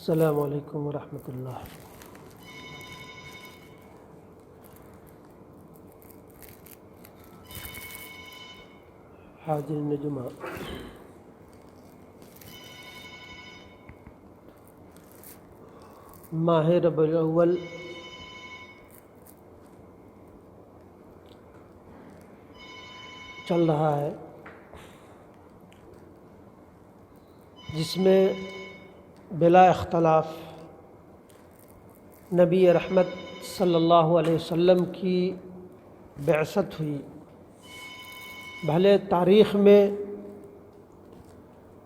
السلام علیکم ورحمۃ اللہ۔ حاضرین جمعہ، ماہ ربیع الاول چل رہا ہے، جس میں بلا اختلاف نبی رحمت صلی اللہ علیہ وسلم کی بعثت ہوئی۔ بھلے تاریخ میں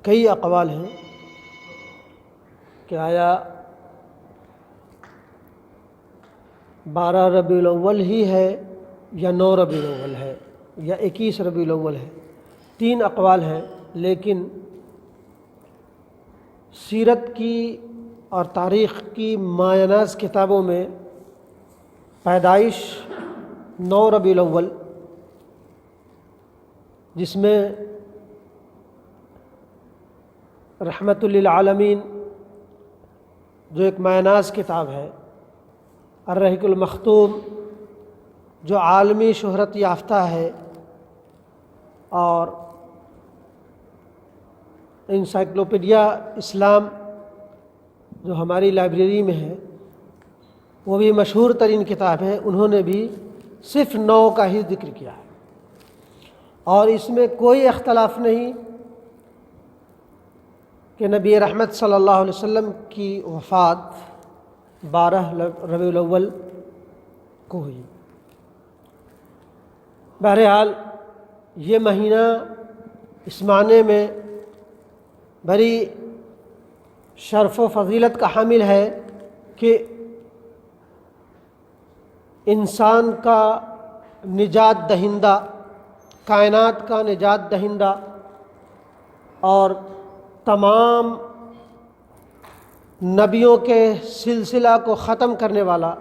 کئی اقوال ہیں کہ آیا 12 ربیع الاول ہی ہے یا 9 ربیع الاول ہے یا 21 ربیع الاول ہے، 3 اقوال ہیں، لیکن سیرت کی اور تاریخ کی مایہ ناز کتابوں میں پیدائش 9 ربیع الاول، جس میں رحمت للعالمین جو ایک مایہ ناز کتاب ہے، الرحیق المختوم جو عالمی شہرت یافتہ ہے، اور انسائکلوپیڈیا اسلام جو ہماری لائبریری میں ہے، وہ بھی مشہور ترین کتاب ہے، انہوں نے بھی صرف 9 کا ہی ذکر کیا ہے، اور اس میں کوئی اختلاف نہیں کہ نبی رحمت صلی اللہ علیہ وسلم کی وفات 12 ربیع الاول کو ہوئی۔ بہرحال یہ مہینہ اس معنی میں بڑی شرف و فضیلت کا حامل ہے کہ انسان کا نجات دہندہ، کائنات کا نجات دہندہ اور تمام نبیوں کے سلسلہ کو ختم کرنے والا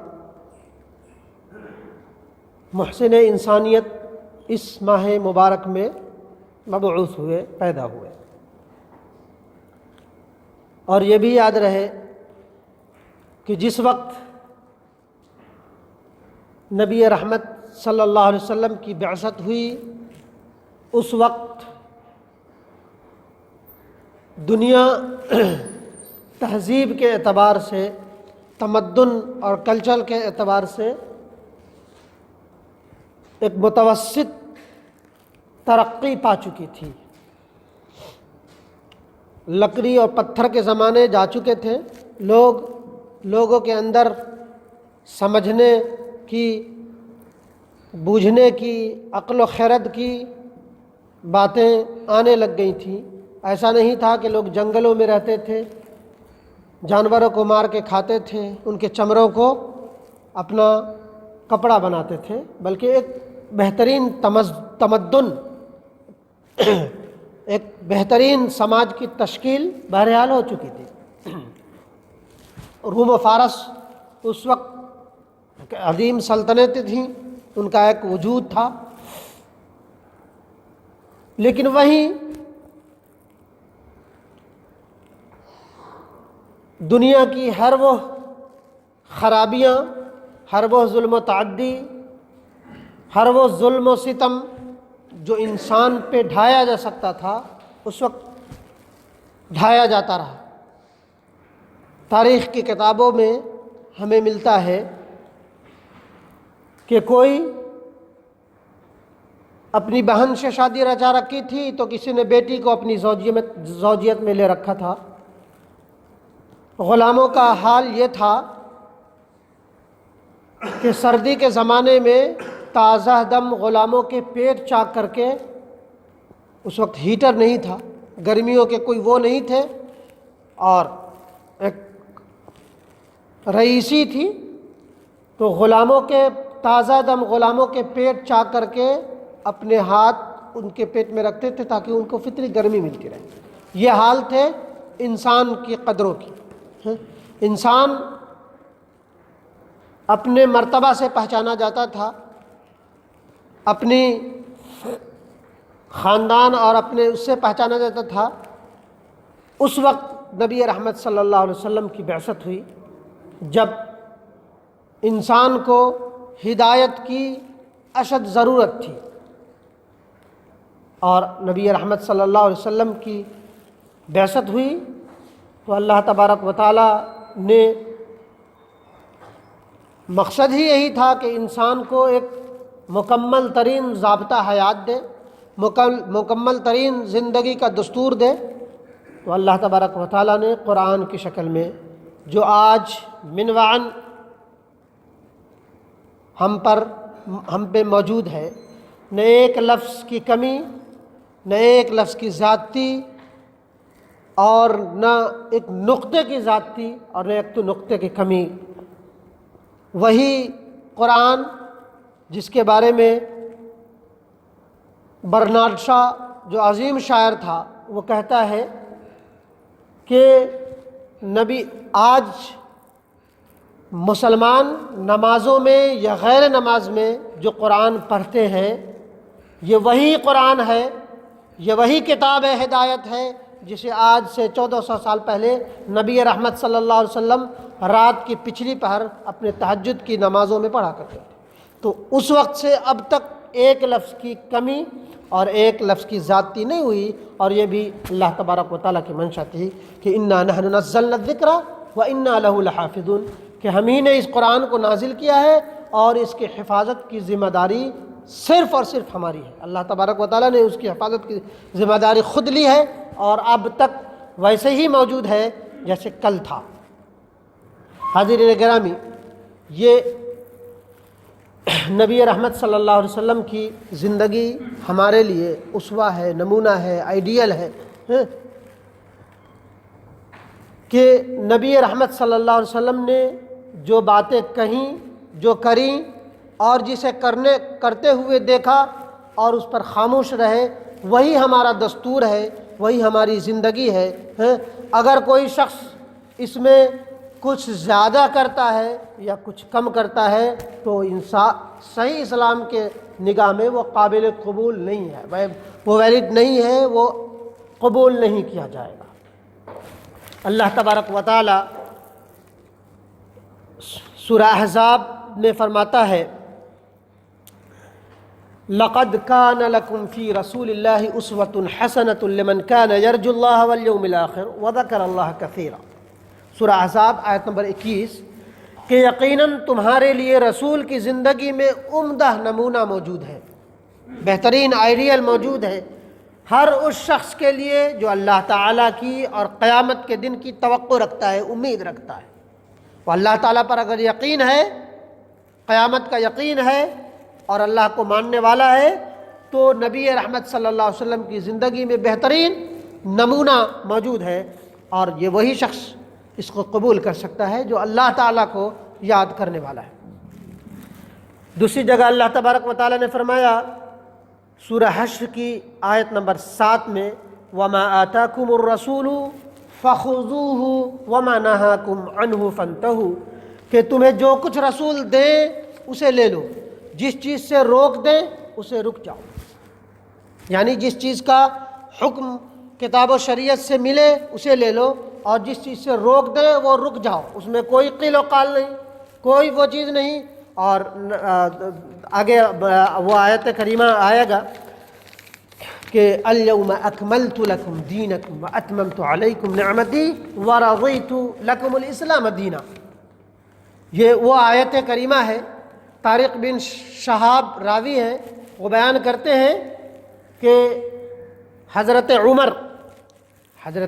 محسن انسانیت اس ماہ مبارک میں مبعوث ہوئے، پیدا ہوئے۔ اور یہ بھی یاد رہے کہ جس وقت نبی رحمت صلی اللہ علیہ وسلم کی بعثت ہوئی، اس وقت دنیا تہذیب کے اعتبار سے، تمدن اور کلچر کے اعتبار سے ایک متوسط ترقی پا چکی تھی۔ لکڑی اور پتھر کے زمانے جا چکے تھے، لوگوں کے اندر سمجھنے کی، بوجھنے کی، عقل و خرد کی باتیں آنے لگ گئی تھیں۔ ایسا نہیں تھا کہ لوگ جنگلوں میں رہتے تھے، جانوروں کو مار کے کھاتے تھے، ان کے چمڑوں کو اپنا کپڑا بناتے تھے، بلکہ ایک بہترین تمدن، ایک بہترین سماج کی تشکیل بہرحال ہو چکی تھی۔ روم و فارس اس وقت عظیم سلطنتیں تھیں، ان کا ایک وجود تھا، لیکن وہیں دنیا کی ہر وہ خرابیاں، ہر وہ ظلم و تعدی، ہر وہ ظلم و ستم جو انسان پہ ڈھایا جا سکتا تھا، اس وقت ڈھایا جاتا رہا۔ تاریخ کی کتابوں میں ہمیں ملتا ہے کہ کوئی اپنی بہن سے شادی رچا رکھی تھی تو کسی نے بیٹی کو اپنی زوجیت میں لے رکھا تھا۔ غلاموں کا حال یہ تھا کہ سردی کے زمانے میں تازہ دم غلاموں کے پیٹ چاک کر کے، اس وقت ہیٹر نہیں تھا، گرمیوں کے کوئی وہ نہیں تھے، اور ایک رئیسی تھی، تو غلاموں کے تازہ دم غلاموں کے پیٹ چاک کر کے اپنے ہاتھ ان کے پیٹ میں رکھتے تھے تاکہ ان کو فطری گرمی ملتی رہے۔ یہ حال تھے انسان کی قدروں کی۔ انسان اپنے مرتبہ سے پہچانا جاتا تھا، اپنی خاندان اور اپنے اس سے پہچانا جاتا تھا۔ اس وقت نبی رحمت صلی اللہ علیہ وسلم کی بعثت ہوئی، جب انسان کو ہدایت کی اشد ضرورت تھی، اور نبی رحمت صلی اللہ علیہ وسلم کی بعثت ہوئی تو اللہ تبارک و تعالیٰ نے مقصد ہی یہی تھا کہ انسان کو ایک مکمل ترین ضابطہ حیات دے، مکمل ترین زندگی کا دستور دے۔ تو اللہ تبارک و تعالیٰ نے قرآن کی شکل میں جو آج منوعاً ہم پہ موجود ہے، نہ ایک لفظ کی کمی، نہ ایک لفظ کی زیادتی، اور نہ ایک نقطے کی زیادتی، اور نہ ایک تو نقطے کی کمی، وہی قرآن جس کے بارے میں برنارڈ شاہ جو عظیم شاعر تھا وہ کہتا ہے کہ نبی آج مسلمان نمازوں میں یا غیر نماز میں جو قرآن پڑھتے ہیں، یہ وہی قرآن ہے، یہ وہی کتاب ہدایت ہے جسے آج سے 1400 سال پہلے نبی رحمت صلی اللہ علیہ وسلم رات کی پچھلی پہر اپنے تہجد کی نمازوں میں پڑھا کرتے تھے۔ تو اس وقت سے اب تک ایک لفظ کی کمی اور ایک لفظ کی زیادتی نہیں ہوئی، اور یہ بھی اللہ تبارک و تعالیٰ کی منشا تھی کہ انا نحن نزلنا الذکر وانا لہ لحافظون، کہ ہم ہی نے اس قرآن کو نازل کیا ہے اور اس کی حفاظت کی ذمہ داری صرف اور صرف ہماری ہے۔ اللہ تبارک و تعالیٰ نے اس کی حفاظت کی ذمہ داری خود لی ہے، اور اب تک ویسے ہی موجود ہے جیسے کل تھا۔ حاضرین گرامی، یہ نبی رحمت صلی اللہ علیہ وسلم کی زندگی ہمارے لیے اسوہ ہے، نمونہ ہے، آئیڈیل ہے، کہ نبی رحمت صلی اللہ علیہ وسلم نے جو باتیں کہیں، جو کریں، اور جسے کرتے ہوئے دیکھا اور اس پر خاموش رہے، وہی ہمارا دستور ہے، وہی ہماری زندگی ہے۔ اگر کوئی شخص اس میں کچھ زیادہ کرتا ہے یا کچھ کم کرتا ہے تو صحیح اسلام کے نگاہ میں وہ قابل قبول نہیں ہے، وہ ویلڈ نہیں ہے، وہ قبول نہیں کیا جائے گا۔ اللہ تبارک و تعالی سورہ احزاب میں فرماتا ہے لقد كان لكم في رسول الله اسوة حسنة لمن كان يرجو الله واليوم الآخر وذكر الله كثيرا۔ سورہ احزاب آیت نمبر 21، کہ یقیناً تمہارے لیے رسول کی زندگی میں عمدہ نمونہ موجود ہے، بہترین آئیڈیل موجود ہے ہر اس شخص کے لیے جو اللہ تعالیٰ کی اور قیامت کے دن کی توقع رکھتا ہے، امید رکھتا ہے۔ وہ اللہ تعالیٰ پر اگر یقین ہے، قیامت کا یقین ہے اور اللہ کو ماننے والا ہے، تو نبی رحمت صلی اللہ علیہ وسلم کی زندگی میں بہترین نمونہ موجود ہے، اور یہ وہی شخص اس کو قبول کر سکتا ہے جو اللہ تعالیٰ کو یاد کرنے والا ہے۔ دوسری جگہ اللہ تبارک و تعالیٰ نے فرمایا سورہ حشر کی آیت نمبر 7 میں وَمَا آتَاكُمُ الرَّسُولُ فَخُذُوهُ وَمَا نَهَاكُمْ عَنْهُ فَانْتَهُوا، کہ تمہیں جو کچھ رسول دیں اسے لے لو، جس چیز سے روک دیں اسے رک جاؤ، یعنی جس چیز کا حکم کتاب و شریعت سے ملے اسے لے لو، اور جس چیز سے روک دیں وہ رک جاؤ، اس میں کوئی قیل و قال نہیں، کوئی وہ چیز نہیں۔ اور آگے وہ آیت کریمہ آئے گا کہ الیوم اکملت لکم دینکم واتممت علیکم نعمتی ورضیت لکم الاسلام دینا۔ یہ وہ آیت کریمہ ہے۔ طارق بن شہاب راوی ہیں، وہ بیان کرتے ہیں کہ حضرت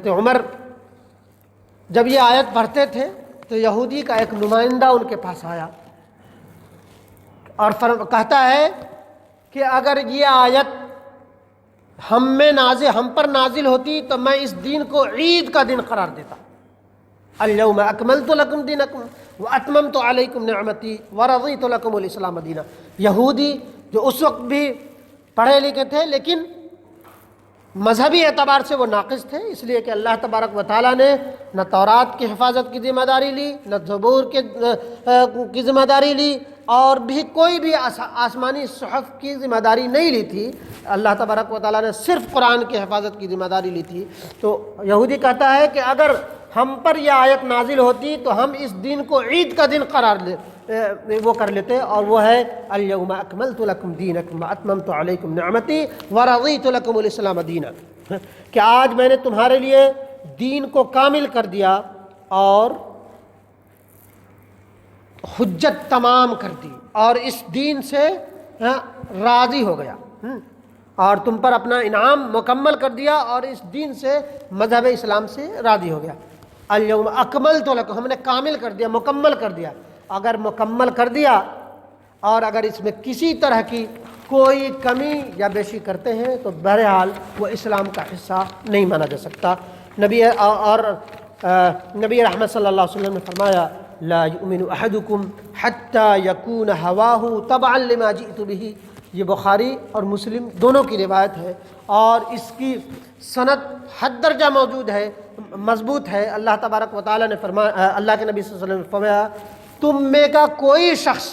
عمر جب یہ آیت پڑھتے تھے تو یہودی کا ایک نمائندہ ان کے پاس آیا اور کہتا ہے کہ اگر یہ آیت ہم پر نازل ہوتی تو میں اس دن کو عید کا دن قرار دیتا۔ الیوم اکملت لکم دینکم واتممت علیکم نعمتی ورضیت لکم الاسلام دینا۔ یہودی جو اس وقت بھی پڑھے لکھے تھے لیکن مذہبی اعتبار سے وہ ناقص تھے، اس لیے کہ اللہ تبارک و تعالیٰ نے نہ تورات کی حفاظت کی ذمہ داری لی، نہ زبور کی ذمہ داری لی، اور بھی کوئی بھی آسمانی صحف کی ذمہ داری نہیں لی تھی۔ اللہ تبارک و تعالیٰ نے صرف قرآن کی حفاظت کی ذمہ داری لی تھی۔ تو یہودی کہتا ہے کہ اگر ہم پر یہ آیت نازل ہوتی تو ہم اس دن کو عید کا دن قرار وہ کر لیتے، اور وہ ہے الیوم اکملت لکم دینکم واتممت علیکم نعمتی ورضیت لکم الاسلام دینا، کہ آج میں نے تمہارے لیے دین کو کامل کر دیا اور حجت تمام کر دی، اور اس دین سے راضی ہو گیا، اور تم پر اپنا انعام مکمل کر دیا، اور اس دین سے مذہب اسلام سے راضی ہو گیا۔ الیوم اکملت لکم، ہم نے کامل کر دیا، مکمل کر دیا۔ اگر مکمل کر دیا اور اگر اس میں کسی طرح کی کوئی کمی یا بیشی کرتے ہیں تو بہرحال وہ اسلام کا حصہ نہیں مانا جا سکتا۔ نبی رحمت صلی اللہ علیہ وسلم نے فرمایا لا یؤمن احدکم حتی یکون ہواہ تبعا لما جئت بہ، یہ بخاری اور مسلم دونوں کی روایت ہے، اور اس کی سند حد درجہ موجود ہے، مضبوط ہے۔ اللہ تبارک و تعالیٰ نے فرمایا، اللہ کے نبی صلی اللہ علیہ وسلم نے فرمایا تم میں کا کوئی شخص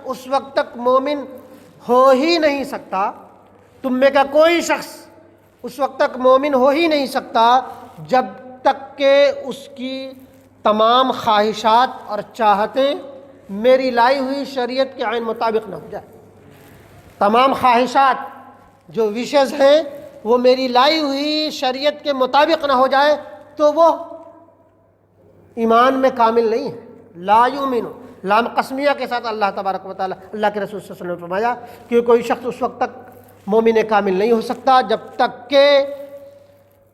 اس وقت تک مومن ہو ہی نہیں سکتا، تم میں کا کوئی شخص اس وقت تک مومن ہو ہی نہیں سکتا جب تک کہ اس کی تمام خواہشات اور چاہتیں میری لائی ہوئی شریعت کے عین مطابق نہ ہو جائے۔ تمام خواہشات جو وشز ہیں وہ میری لائی ہوئی شریعت کے مطابق نہ ہو جائے تو وہ ایمان میں کامل نہیں ہے۔ لا یؤمن، لام قسمیہ کے ساتھ اللہ تبارک و تعالیٰ، اللہ کے رسول صلی اللہ علیہ وسلم نے فرمایا کہ کوئی شخص اس وقت تک مومن کامل نہیں ہو سکتا جب تک کہ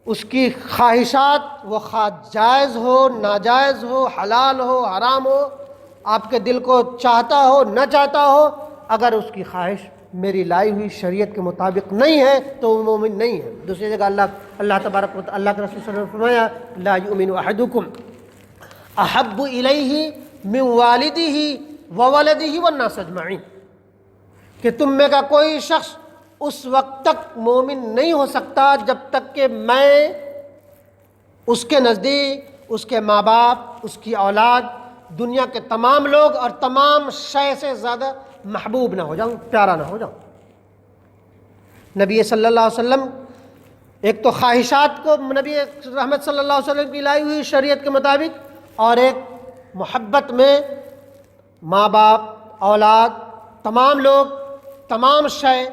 اس کی خواہشات وہ خواہ جائز ہو، ناجائز ہو، حلال ہو، حرام ہو، آپ کے دل کو چاہتا ہو، نہ چاہتا ہو، اگر اس کی خواہش میری لائی ہوئی شریعت کے مطابق نہیں ہے تو وہ مومن نہیں ہے۔ دوسری جگہ اللہ تبارک و تعالیٰ، اللہ کے رسول صلی اللہ علیہ وسلم نے فرمایا لا یؤمن احدکم احب الیہ من والدہ وولدہ والناس اجمعین، کہ تم میں کا کوئی شخص اس وقت تک مومن نہیں ہو سکتا جب تک کہ میں اس کے نزدیک، اس کے ماں باپ، اس کی اولاد، دنیا کے تمام لوگ اور تمام شے سے زیادہ محبوب نہ ہو جاؤں، پیارا نہ ہو جاؤں۔ نبی صلی اللہ علیہ وسلم ایک تو خواہشات کو نبی رحمت صلی اللہ علیہ وسلم کی لائی ہوئی شریعت کے مطابق، اور ایک محبت میں ماں باپ، اولاد، تمام لوگ، تمام شے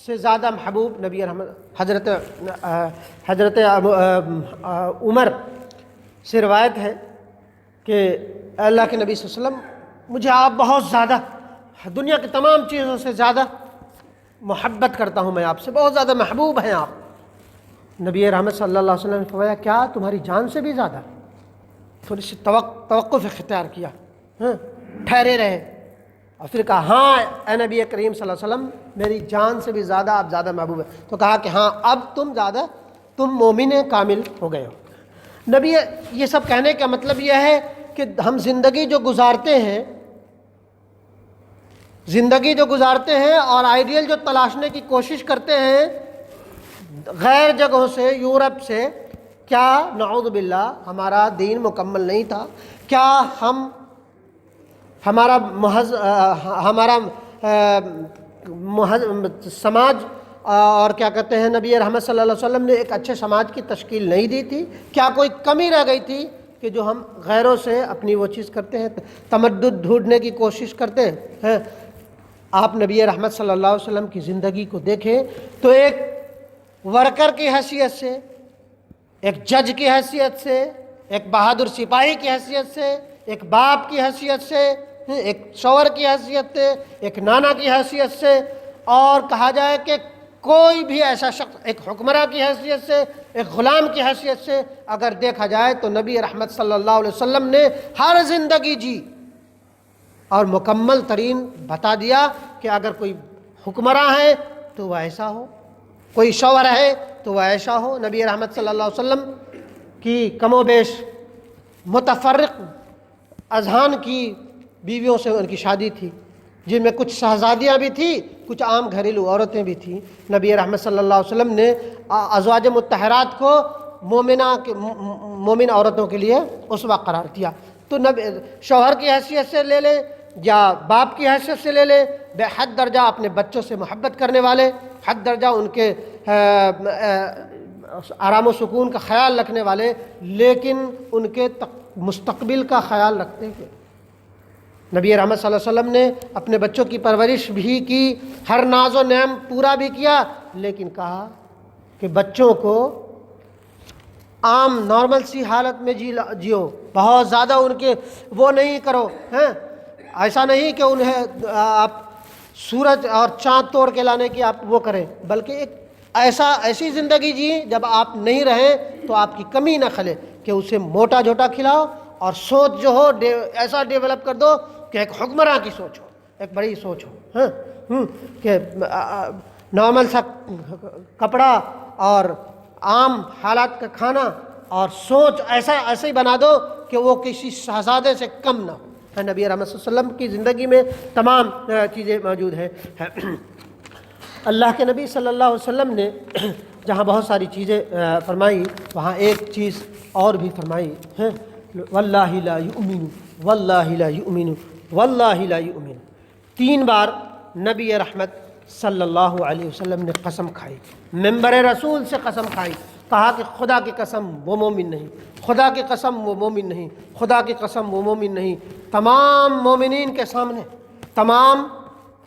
سے زیادہ محبوب نبی رحمت حضرت عمر سے روایت ہے کہ اللہ کے نبی صلی اللہ علیہ وسلم مجھے آپ بہت زیادہ، دنیا کی تمام چیزوں سے زیادہ محبت کرتا ہوں، میں آپ سے بہت زیادہ محبوب ہیں آپ۔ نبی رحمت صلی اللہ علیہ وسلم نے فرمایا کیا تمہاری جان سے بھی زیادہ؟ تھوڑی سی توقف اختیار کیا، ٹھہرے رہے، اور پھر کہا ہاں اے نبی کریم صلی اللہ علیہ وسلم میری جان سے بھی زیادہ آپ زیادہ محبوب ہیں۔ تو کہا کہ ہاں اب تم مومن کامل ہو گئے ہو۔ نبی یہ سب کہنے کا مطلب یہ ہے کہ ہم زندگی جو گزارتے ہیں اور آئیڈیل جو تلاشنے کی کوشش کرتے ہیں غیر جگہوں سے، یورپ سے، کیا نعوذ باللہ ہمارا دین مکمل نہیں تھا؟ کیا ہمارا سماج اور کیا کہتے ہیں نبی رحمت صلی اللہ علیہ وسلم نے ایک اچھے سماج کی تشکیل نہیں دی تھی؟ کیا کوئی کمی رہ گئی تھی کہ جو ہم غیروں سے اپنی وہ چیز کرتے ہیں، تمدد ڈھونڈنے کی کوشش کرتے ہیں؟ آپ نبی رحمت صلی اللہ علیہ وسلم کی زندگی کو دیکھیں تو ایک ورکر کی حیثیت سے، ایک جج کی حیثیت سے، ایک بہادر سپاہی کی حیثیت سے، ایک باپ کی حیثیت سے، ایک شوہر کی حیثیت سے، ایک نانا کی حیثیت سے، اور کہا جائے کہ کوئی بھی ایسا شخص ایک حکمراں کی حیثیت سے، ایک غلام کی حیثیت سے اگر دیکھا جائے تو نبی رحمت صلی اللہ علیہ وسلم نے ہر زندگی جی اور مکمل ترین بتا دیا کہ اگر کوئی حکمراں ہے تو وہ ایسا ہو، کوئی شوہر ہے تو وہ ایسا ہو۔ نبی رحمت صلی اللہ علیہ وسلم کی کم و بیش متفرق اذہان کی بیویوں سے ان کی شادی تھی، جن میں کچھ شہزادیاں بھی تھیں، کچھ عام گھریلو عورتیں بھی تھیں۔ نبی رحمت صلی اللہ علیہ وسلم نے ازواج مطہرات کو مومن عورتوں کے لیے اسوہ قرار دیا۔ تو شوہر کی حیثیت سے لے لیں یا باپ کی حیثیت سے لے لیں، بے حد درجہ اپنے بچوں سے محبت کرنے والے، حد درجہ ان کے آرام و سکون کا خیال رکھنے والے، لیکن ان کے مستقبل کا خیال رکھتے ہوئے نبی رحمت صلی اللہ علیہ وسلم نے اپنے بچوں کی پرورش بھی کی، ہر ناز و نعم پورا بھی کیا، لیکن کہا کہ بچوں کو عام نارمل سی حالت میں جیو، بہت زیادہ ان کے وہ نہیں کرو، ایسا نہیں کہ انہیں آپ سورج اور چاند توڑ کے لانے کی آپ وہ کریں، بلکہ ایک ایسی زندگی جی جب آپ نہیں رہیں تو آپ کی کمی نہ کھلے، کہ اسے موٹا جھوٹا کھلاؤ اور سوچ جو ہو ایسا ڈیولپ کر دو کہ ایک حکمراں کی سوچ ہو، ایک بڑی سوچ ہو، کہ نارمل سا کپڑا اور عام حالات کا کھانا اور سوچ ایسے ہی بنا دو کہ وہ کسی شہزادے سے کم نہ ہو۔ نبی رحمت صلی اللہ علیہ وسلم کی زندگی میں تمام چیزیں موجود ہیں۔ اللہ کے نبی صلی اللہ علیہ وسلم نے جہاں بہت ساری چیزیں فرمائی، وہاں ایک چیز اور بھی فرمائی ہے، واللہ لا یؤمن، واللہ لا یؤمن، واللہ لا یؤمن۔ 3 بار نبی رحمت صلی اللہ علیہ وسلم نے قسم کھائی، منبر رسول سے قسم کھائی، کہا کہ خدا کی قسم وہ مومن نہیں، خدا کی قسم وہ مومن نہیں، خدا کی قسم وہ مومن نہیں۔ تمام مومنین کے سامنے، تمام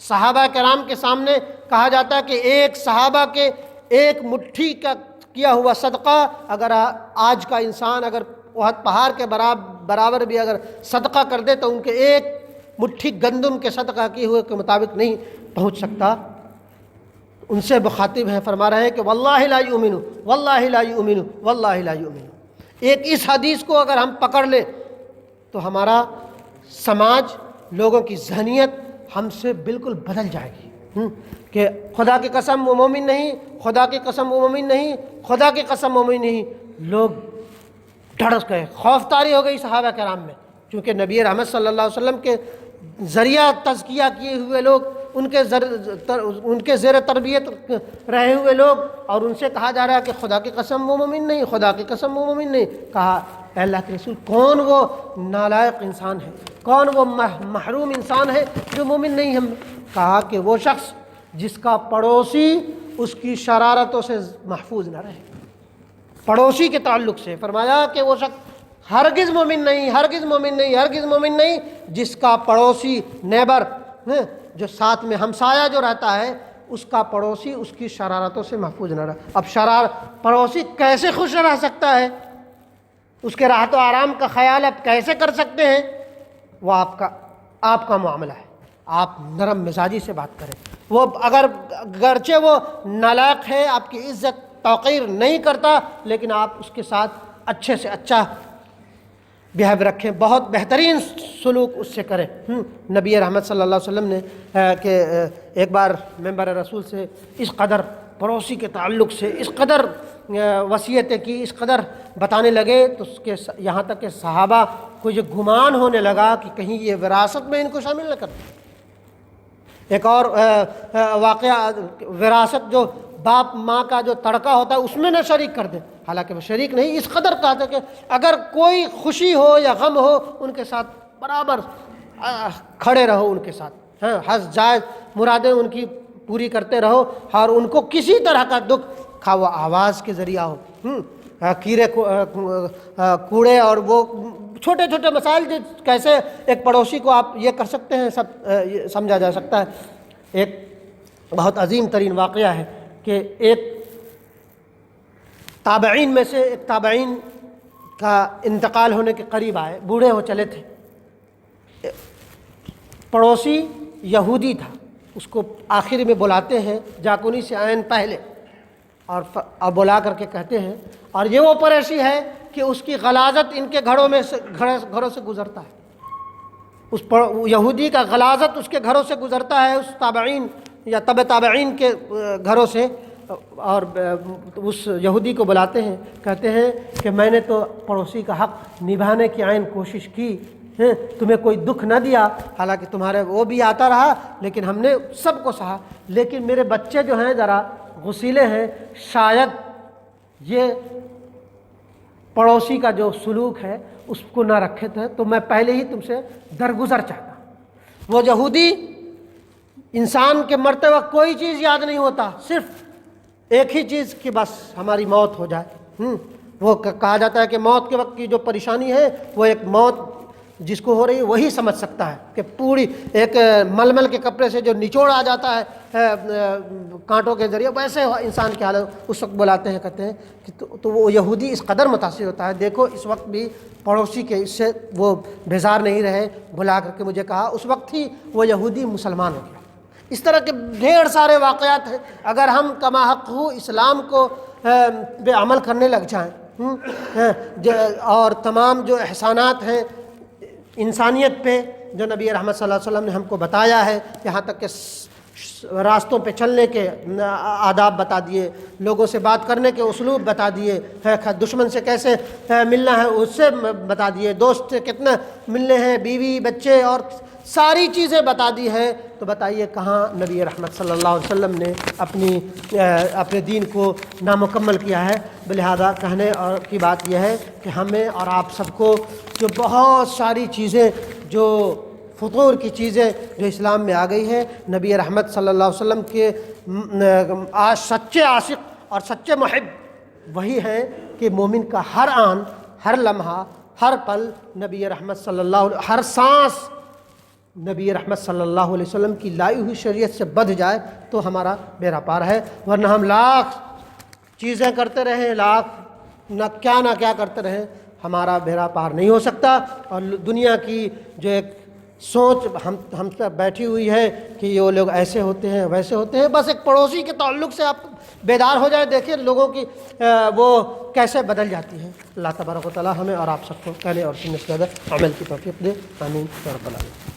صحابہ کرام کے سامنے کہا جاتا ہے کہ ایک صحابہ کے ایک مٹھی کا کیا ہوا صدقہ اگر آج کا انسان اگر احد پہاڑ کے برابر بھی اگر صدقہ کر دے تو ان کے ایک مٹھی گندم کے صدقہ کیے ہوئے کے مطابق نہیں پہنچ سکتا۔ ان سے مخاطب ہیں، فرما رہے ہیں کہ واللہ لا یؤمن، واللہ لا یؤمن، واللہ لا یؤمن۔ ایک اس حدیث کو اگر ہم پکڑ لیں تو ہمارا سماج، لوگوں کی ذہنیت ہم سے بالکل بدل جائے گی، کہ خدا کی قسم وہ مومن نہیں، خدا کی قسم وہ مومن نہیں، خدا کی قسم مومن نہیں۔ لوگ ڈھڑس گئے، خوف طاری ہو گئی صحابہ کرام میں، کیونکہ نبی رحمت صلی اللہ علیہ وسلم کے ذریعہ تزکیہ کیے ہوئے لوگ، ان کے زیر تربیت رہے ہوئے لوگ، اور ان سے کہا جا رہا ہے کہ خدا کی قسم وہ مومن نہیں، خدا کی قسم وہ مومن نہیں۔ کہا اے اللہ کے رسول، کون وہ نالائق انسان ہے، کون وہ محروم انسان ہے جو مومن نہیں ہے؟ کہا کہ وہ شخص جس کا پڑوسی اس کی شرارتوں سے محفوظ نہ رہے، پڑوسی کے تعلق سے۔ فرمایا کہ وہ شخص ہرگز مومن نہیں، ہرگز مومن نہیں، ہرگز مومن نہیں جس کا پڑوسی نیبر، جو ساتھ میں ہمسایہ جو رہتا ہے، اس کا پڑوسی اس کی شرارتوں سے محفوظ نہ رہے۔ اب پڑوسی کیسے خوش رہ سکتا ہے؟ اس کے راحت و آرام کا خیال آپ کیسے کر سکتے ہیں؟ وہ آپ کا معاملہ ہے، آپ نرم مزاجی سے بات کریں۔ وہ اگر گرچہ وہ نالائق ہے، آپ کی عزت توقیر نہیں کرتا، لیکن آپ اس کے ساتھ اچھے سے اچھا بیہیو رکھیں، بہت بہترین سلوک اس سے کریں۔ نبی رحمت صلی اللہ علیہ وسلم نے کہ ایک بار منبر رسول سے اس قدر پڑوسی کے تعلق سے اس قدر وصیتیں کی، اس قدر بتانے لگے، تو اس کے یہاں تک کہ صحابہ کو یہ گمان ہونے لگا کہ کہیں یہ وراثت میں ان کو شامل نہ کر دیں۔ ایک اور واقعہ، وراثت جو باپ ماں کا جو تڑکا ہوتا ہے اس میں نہ شریک کر دیں، حالانکہ وہ شریک نہیں، اس قدر کہا تھا کہ اگر کوئی خوشی ہو یا غم ہو ان کے ساتھ برابر کھڑے رہو، ان کے ساتھ حس جائز مرادیں ان کی پوری کرتے رہو، اور ان کو کسی طرح کا دکھ خواہ وہ آواز کے ذریعہ ہو، کیڑے کوڑے اور وہ چھوٹے چھوٹے مسائل کیسے ایک پڑوسی کو آپ یہ کر سکتے ہیں، سب سمجھا جا سکتا ہے۔ ایک بہت عظیم ترین واقعہ ہے کہ ایک تابعین میں سے ایک تابعین کا انتقال ہونے کے قریب آئے، بوڑھے ہو چلے تھے، پڑوسی یہودی تھا، اس کو آخر میں بلاتے ہیں جاکونی سے عین پہلے، اور بلا کر کے کہتے ہیں، اور یہ وہ پریشی ہے کہ اس کی غلاظت ان کے گھروں سے گزرتا ہے، اس یہودی کا غلاظت اس کے گھروں سے گزرتا ہے، اس تابعین یا تابعین کے گھروں سے، اور اس یہودی کو بلاتے ہیں، کہتے ہیں کہ میں نے تو پڑوسی کا حق نبھانے کی عین کوشش کی، تمہیں کوئی دکھ نہ دیا، حالانکہ تمہارے وہ بھی آتا رہا لیکن ہم نے سب کو سہا، لیکن میرے بچے جو ہیں ذرا غصیلے ہیں، شاید یہ پڑوسی کا جو سلوک ہے اس کو نہ رکھے تھے، تو میں پہلے ہی تم سے درگزر چاہتا ہوں۔ وہ یہودی انسان کے مرتے وقت کوئی چیز یاد نہیں ہوتا، صرف ایک ہی چیز کہ بس ہماری موت ہو جائے۔ وہ کہا جاتا ہے کہ موت کے وقت کی جو پریشانی ہے وہ ایک موت جس کو ہو رہی ہے وہی سمجھ سکتا ہے، کہ پوری ایک ململ کے کپڑے سے جو نچوڑ آ جاتا ہے کانٹوں کے ذریعے، ویسے انسان کی حالت اس وقت بلاتے ہیں، کہتے ہیں کہ تو وہ یہودی اس قدر متاثر ہوتا ہے۔ دیکھو اس وقت بھی پڑوسی کے اس سے وہ بیزار نہیں رہے، بلا کر کے مجھے کہا، اس وقت ہی وہ یہودی مسلمان ہو گیا۔ اس طرح کے ڈھیر سارے واقعات ہیں، اگر ہم کما حق ہو اسلام کو پہ عمل کرنے لگ جائیں اور تمام جو احسانات ہیں انسانیت پہ جو نبی رحمت صلی اللہ علیہ وسلم نے ہم کو بتایا ہے، یہاں تک کہ راستوں پہ چلنے کے آداب بتا دیے، لوگوں سے بات کرنے کے اسلوب بتا دیے، دشمن سے کیسے ملنا ہے اس سے بتا دیے، دوست سے کتنا ملنے ہیں، بیوی بچے اور ساری چیزیں بتا دی ہیں، تو بتائیے کہاں نبی رحمت صلی اللہ علیہ وسلم نے اپنے دین کو نامکمل کیا ہے۔ لہذا کہنے اور کی بات یہ ہے کہ ہمیں اور آپ سب کو جو بہت ساری چیزیں جو فطور کی چیزیں جو اسلام میں آ گئی ہیں، نبی رحمت صلی اللہ علیہ وسلم کے سچے عاشق اور سچے محب وہی ہیں کہ مومن کا ہر آن، ہر لمحہ، ہر پل نبی رحمت صلی اللہ علیہ ہر سانس نبی رحمت صلی اللہ علیہ وسلم کی لائی ہوئی شریعت سے بدھ جائے تو ہمارا بیڑا پار ہے، ورنہ ہم لاکھ چیزیں کرتے رہیں، لاکھ نہ کیا کرتے رہیں، ہمارا بیڑا پار نہیں ہو سکتا۔ اور دنیا کی جو ایک سوچ ہم سے بیٹھی ہوئی ہے کہ یہ لوگ ایسے ہوتے ہیں ویسے ہوتے ہیں، بس ایک پڑوسی کے تعلق سے آپ بیدار ہو جائے، دیکھیں لوگوں کی وہ کیسے بدل جاتی ہے۔ اللہ تبارک و تعالی ہمیں اور آپ سب کو کہنے اور سننے سے زیادہ عمل کی توفیق دے، آمین یا رب العالمین۔